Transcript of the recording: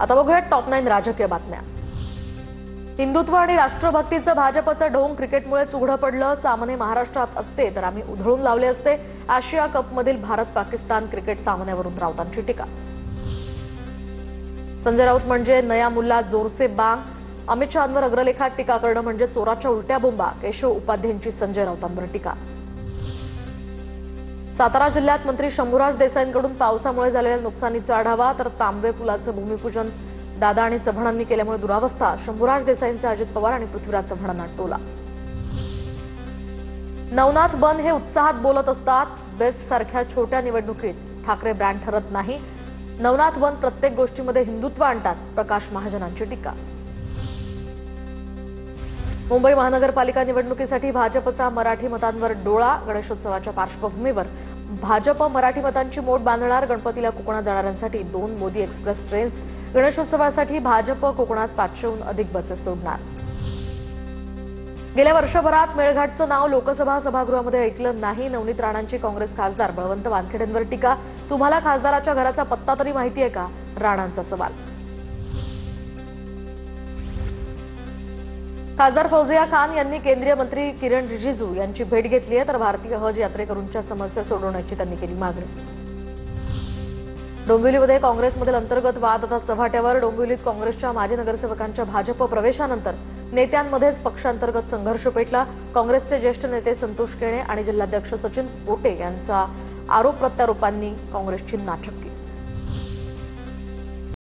आता बघूया टॉप 9 राजकीय बातम्या। हिंदुत्व आणि राष्ट्रभक्तीचं भाजपचं ढोंग क्रिकेटमुळेच उघडं पडलं। सामने महाराष्ट्रात असते तर आम्ही उधळून लावले असते। आशिया कपमधील भारत पाकिस्तान क्रिकेट सामन्यावरून राऊतांची टीका। संजय राऊत म्हणजे नया मुल्ला जोरसे बांग। अमित शहांवर अग्रलेखात टीका करणं म्हणजे चोराच्या उलट्या बोंबा। केशव उपाध्यायांची संजय राऊतांवर टीका। सातारा जिल्ह्यात मंत्री शंभूराज देसाईंकडून पावसामुळे झालेल्या नुकसानीचा आढावा, तर तांबे पुलाचं भूमिपूजन दादा आणि चव्हाणांनी केल्यामुळे दुरावस्था। शंभूराज देसाईंचा अजित पवार आणि पृथ्वीराज चव्हाणांना टोला। नवनाथ बन हे उत्साहात बोलत असतात। बेस्ट सारख्या छोट्या निवडणुकीत ठाकरे ब्रँड ठरत नाही। नवनाथ बन प्रत्येक गोष्टीमध्ये हिंदुत्व आणतात। प्रकाश महाजनांची टीका। मुंबई महानगरपालिका निवडणुकीसाठी भाजपचा मराठी मतांवर डोळा। गणेशोत्सवाच्या पार्श्वभूमीवर भाजप मराठी मतांची मोठ बांधणार। गणपतीला कोकणात जाणाऱ्यांसाठी 2 मोदी एक्सप्रेस ट्रेन्स। गणेशोत्सवासाठी भाजप कोकणात 500हून अधिक बसेस सोडणार। गेल्या वर्षभरात मेळघाटचं नाव लोकसभा सभागृहामध्ये ऐकलं नाही। नवनीत राणांची काँग्रेस खासदार बळवंत वानखेडेंवर टीका। तुम्हाला खासदाराच्या घराचा पत्ता तरी माहिती आहे का? राणांचा सवाल। खासदार फौजिया खान यांनी केंद्रीय मंत्री किरण रिजिजू यांची भेट घेतली आहे, तर भारतीय हज यात्रेकरूंच्या समस्या सोडवण्याची त्यांनी केली मागणी। डोंबिवलीमध्ये काँग्रेसमधील अंतर्गत वाद आता चव्हाट्यावर। डोंबिवलीत काँग्रेसच्या माजी नगरसेवकांच्या भाजप प्रवेशानंतर नेत्यांमध्येच पक्षांतर्गत संघर्ष पेटला। काँग्रेसचे ज्येष्ठ नेते संतोष केणे आणि जिल्हाध्यक्ष सचिन पोटे यांचा आरोप प्रत्यारोपांनी काँग्रेसची नाचक्की।